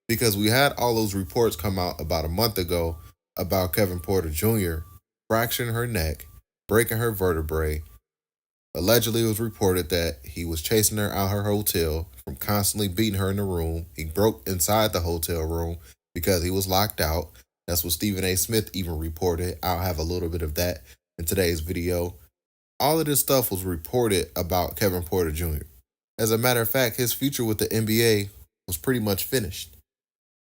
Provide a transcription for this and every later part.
because we had all those reports come out about a month ago about Kevin Porter Jr. fracturing her neck, breaking her vertebrae. Allegedly, it was reported that he was chasing her out her hotel from constantly beating her in the room. He broke inside the hotel room because he was locked out. That's what Stephen A. Smith even reported. I'll have a little bit of that in today's video. All of this stuff was reported about Kevin Porter Jr. As a matter of fact, his future with the NBA was pretty much finished.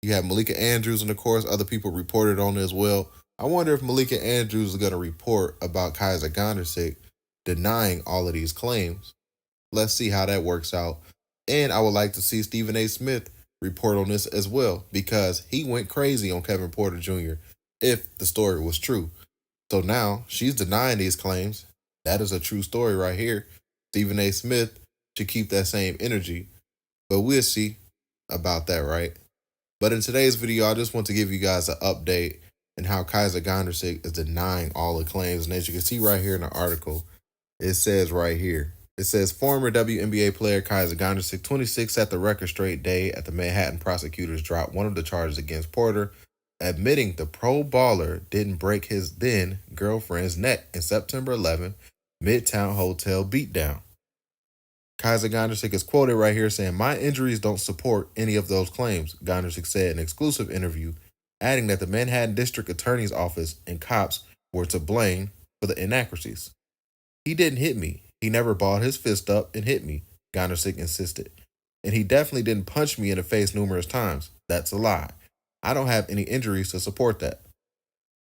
You have Malika Andrews, and of course, other people reported on it as well. I wonder if Malika Andrews is going to report about Kysre Gondrezick denying all of these claims. Let's see how that works out. And I would like to see Stephen A. Smith report on this as well, because he went crazy on Kevin Porter Jr. if the story was true. So now she's denying these claims. That is a true story right here. Stephen A. Smith should keep that same energy, but we'll see about that, right? But in today's video, I just want to give you guys an update on how Kysre Gondrezick is denying all the claims. And as you can see right here in the article, it says right here, it says former WNBA player Kysre Gondrezick, 26, set the record straight day at the Manhattan prosecutors dropped one of the charges against Porter, admitting the pro baller didn't break his then girlfriend's neck in September 11 Midtown Hotel beatdown. Kysre Gondrezick is quoted right here saying, "My injuries don't support any of those claims," Gondrezick said in an exclusive interview, adding that the Manhattan District Attorney's Office and cops were to blame for the inaccuracies. "He didn't hit me. He never balled his fist up and hit me," Gondrezick insisted. "And he definitely didn't punch me in the face numerous times. That's a lie. I don't have any injuries to support that."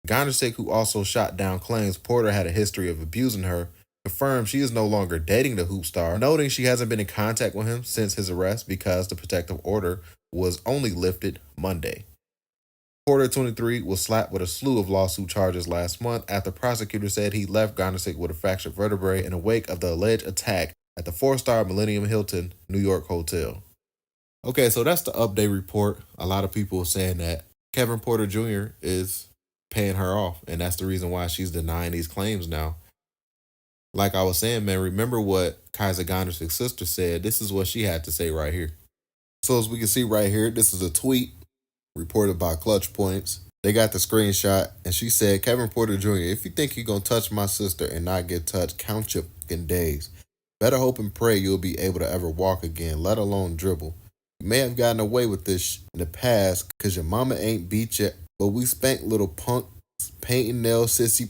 Gondrezick, who also shot down claims Porter had a history of abusing her, confirmed she is no longer dating the hoop star, noting she hasn't been in contact with him since his arrest because the protective order was only lifted Monday. Porter, 23, was slapped with a slew of lawsuit charges last month after prosecutors said he left Gondrezick with a fractured vertebrae in the wake of the alleged attack at the 4-star Millennium Hilton, New York hotel. Okay, so that's the update report. A lot of people are saying that Kevin Porter Jr. is paying her off, and that's the reason why she's denying these claims now. Like I was saying, man, remember what Kysre Gondrezick's sister said. This is what she had to say right here. So as we can see right here, this is a tweet reported by Clutch Points. They got the screenshot, and she said, "Kevin Porter Jr., if you think you're going to touch my sister and not get touched, count your fucking days. Better hope and pray you'll be able to ever walk again, let alone dribble. You may have gotten away with this in the past because your mama ain't beat you, but we spank little punks, painting nail sissy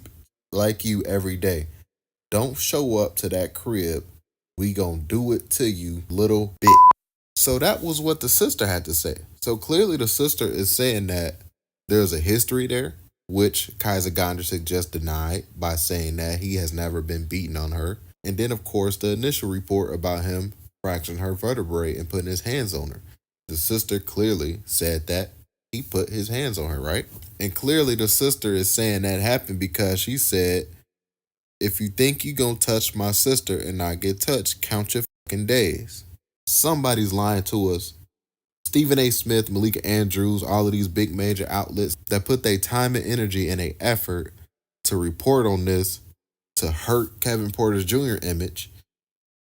like you every day. Don't show up to that crib. We gonna do it to you, little bitch." So that was what the sister had to say. So clearly the sister is saying that there's a history there, which Kysre Gondrezick just denied by saying that he has never been beaten on her. And then, of course, the initial report about him fracturing her vertebrae and putting his hands on her. The sister clearly said that he put his hands on her, right? And clearly the sister is saying that happened because she said, "If you think you gonna touch my sister and not get touched, count your fucking days." Somebody's lying to us. Stephen A. Smith, Malika Andrews, all of these big major outlets that put their time and energy and their effort to report on this to hurt Kevin Porter Jr. image.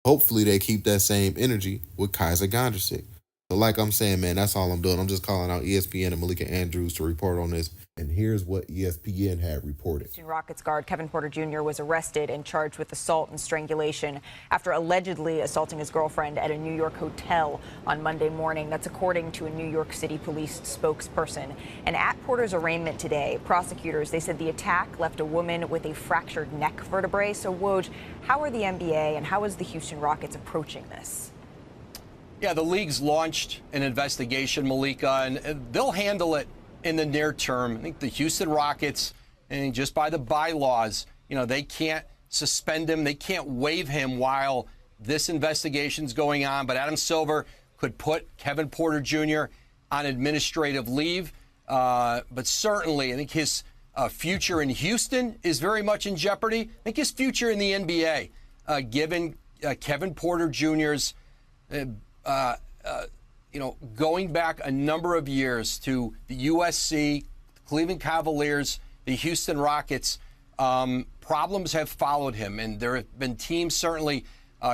Hopefully they keep that same energy with Kysre Gondrezick. So like I'm saying, man, that's all I'm doing. I'm just calling out ESPN and Malika Andrews to report on this. And here's what ESPN had reported. Houston Rockets guard Kevin Porter Jr. was arrested and charged with assault and strangulation after allegedly assaulting his girlfriend at a New York hotel on Monday morning. That's according to a New York City police spokesperson. And at Porter's arraignment today, prosecutors, they said the attack left a woman with a fractured neck vertebrae. So, Woj, how are the NBA and how is the Houston Rockets approaching this? Yeah, the league's launched an investigation, Malika, and they'll handle it in the near term. I think the Houston Rockets, and just by the bylaws, they can't suspend him. They can't waive him while this investigation's going on. But Adam Silver could put Kevin Porter Jr. on administrative leave. But certainly, I think his future in Houston is very much in jeopardy. I think his future in the NBA, given Kevin Porter Jr.'s going back a number of years to the USC, the Cleveland Cavaliers, the Houston Rockets, problems have followed him. And there have been teams, certainly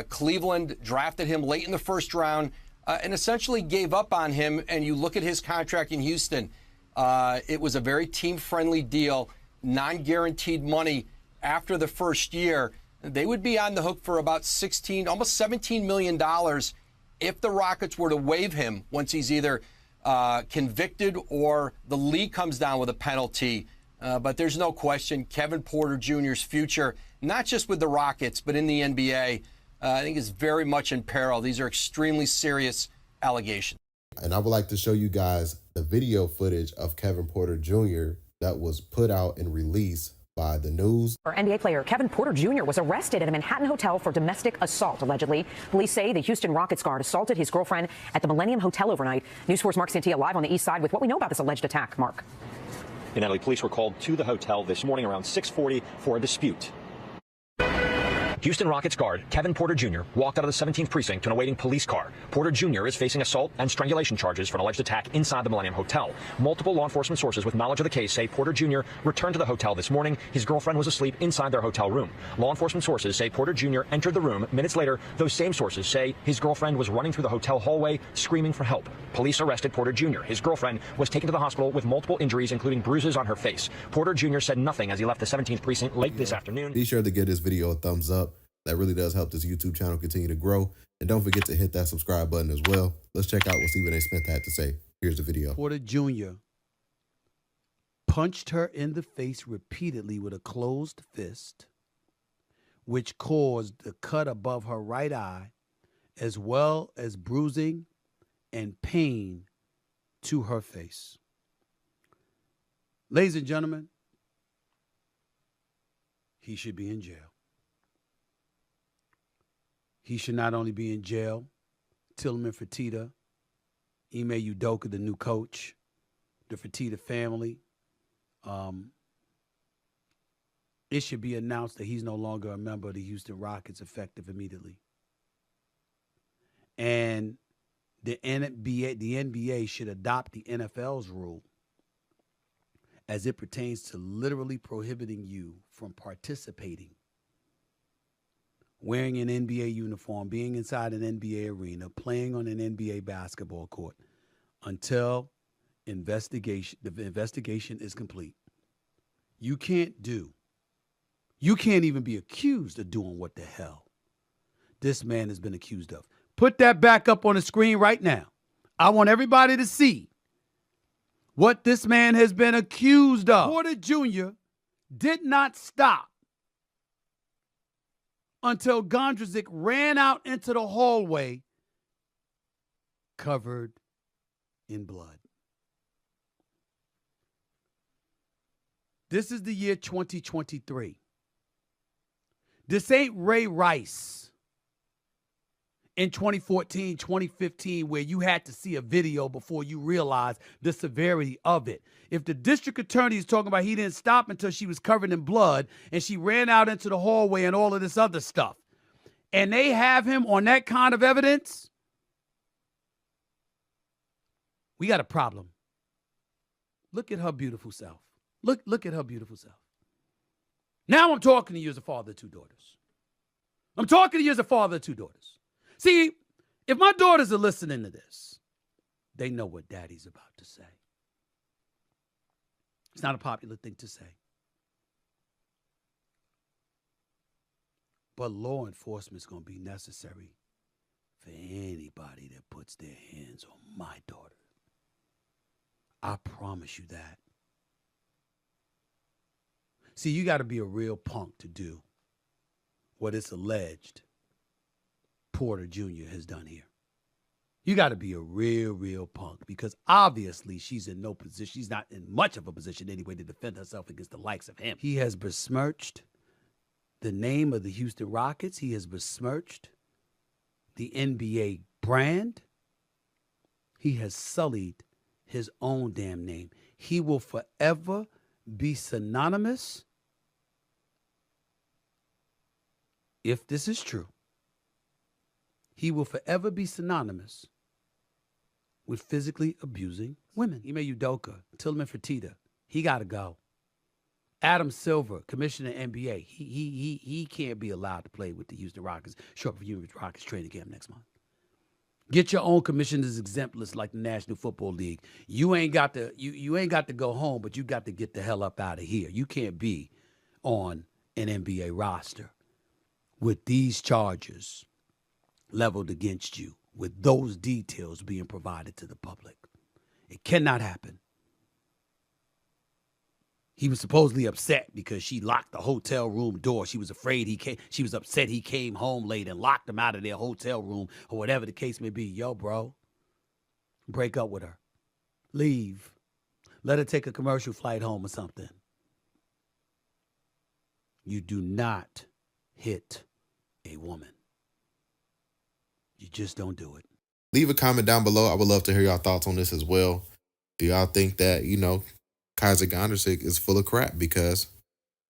Cleveland drafted him late in the first round, and essentially gave up on him. And you look at his contract in Houston, it was a very team-friendly deal, non-guaranteed money after the first year. They would be on the hook for about almost $17 million if the Rockets were to waive him once he's either convicted or the league comes down with a penalty. But there's no question Kevin Porter Jr.'s future, not just with the Rockets, but in the NBA, I think is very much in peril. These are extremely serious allegations. And I would like to show you guys the video footage of Kevin Porter Jr. that was put out and released by the news. NBA player Kevin Porter Jr. was arrested at a Manhattan hotel for domestic assault, allegedly. Police say the Houston Rockets guard assaulted his girlfriend at the Millennium Hotel overnight. News 4's Mark Santia live on the east side with what we know about this alleged attack. Mark. And Natalie, police were called to the hotel this morning around 6:40 for a dispute. Houston Rockets guard Kevin Porter Jr. walked out of the 17th precinct to an awaiting police car. Porter Jr. is facing assault and strangulation charges for an alleged attack inside the Millennium Hotel. Multiple law enforcement sources with knowledge of the case say Porter Jr. returned to the hotel this morning. His girlfriend was asleep inside their hotel room. Law enforcement sources say Porter Jr. entered the room. Minutes later, those same sources say his girlfriend was running through the hotel hallway screaming for help. Police arrested Porter Jr. His girlfriend was taken to the hospital with multiple injuries, including bruises on her face. Porter Jr. said nothing as he left the 17th precinct late this afternoon. Be sure to give this video a thumbs up. That really does help this YouTube channel continue to grow. And don't forget to hit that subscribe button as well. Let's check out what Stephen A. Smith had to say. Here's the video. Porter Jr. punched her in the face repeatedly with a closed fist, which caused a cut above her right eye, as well as bruising and pain to her face. Ladies and gentlemen, he should be in jail. He should not only be in jail, Tillman Fertitta, Ime Udoka, the new coach, the Fertitta family. It should be announced that he's no longer a member of the Houston Rockets effective immediately. And the NBA should adopt the NFL's rule as it pertains to literally prohibiting you from participating, wearing an NBA uniform, being inside an NBA arena, playing on an NBA basketball court until the investigation is complete. You can't even be accused of doing what the hell this man has been accused of. Put that back up on the screen right now. I want everybody to see what this man has been accused of. Porter Jr. did not stop until Gondrezick ran out into the hallway covered in blood. This is the year 2023. This ain't Ray Rice in 2014, 2015, where you had to see a video before you realized the severity of it. If the district attorney is talking about he didn't stop until she was covered in blood and she ran out into the hallway and all of this other stuff, and they have him on that kind of evidence, we got a problem. Look at her beautiful self. Look at her beautiful self. Now I'm talking to you as a father of two daughters. I'm talking to you as a father of two daughters. See, if my daughters are listening to this, they know what daddy's about to say. It's not a popular thing to say. But law enforcement is going to be necessary for anybody that puts their hands on my daughter. I promise you that. See, you got to be a real punk to do what it's alleged Porter Jr. has done here. You got to be a real punk, because obviously she's in no position. She's not in much of a position anyway to defend herself against the likes of him. He has besmirched the name of the Houston Rockets. He has besmirched the NBA brand. He has sullied his own damn name. He will forever be synonymous, if this is true, he will forever be synonymous with physically abusing women. Ime Udoka, Tillman Fertitta, he got to go. Adam Silver, commissioner NBA, he can't be allowed to play with the Houston Rockets. Show up for Houston Rockets training camp next month. Get your own commissioners exempt list like the National Football League. You ain't got to you ain't got to go home, but you got to get the hell up out of here. You can't be on an NBA roster with these charges leveled against you, with those details being provided to the public. It cannot happen. He was supposedly upset because she locked the hotel room door. She was afraid he came. She was upset he came home late and locked him out of their hotel room or whatever the case may be. Yo, bro, break up with her. Leave. Let her take a commercial flight home or something. You do not hit a woman. You just don't do it. Leave a comment down below. I would love to hear y'all thoughts on this as well. Do y'all think that, Kysre Gondrezick is full of crap because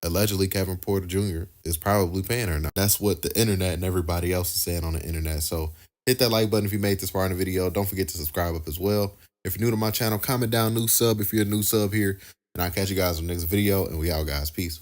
allegedly Kevin Porter Jr. is probably paying her now? That's what the internet and everybody else is saying on the internet. So hit that like button if you made this far in the video. Don't forget to subscribe up as well. If you're new to my channel, comment down new sub if you're a new sub here. And I'll catch you guys on the next video. And we out, guys. Peace.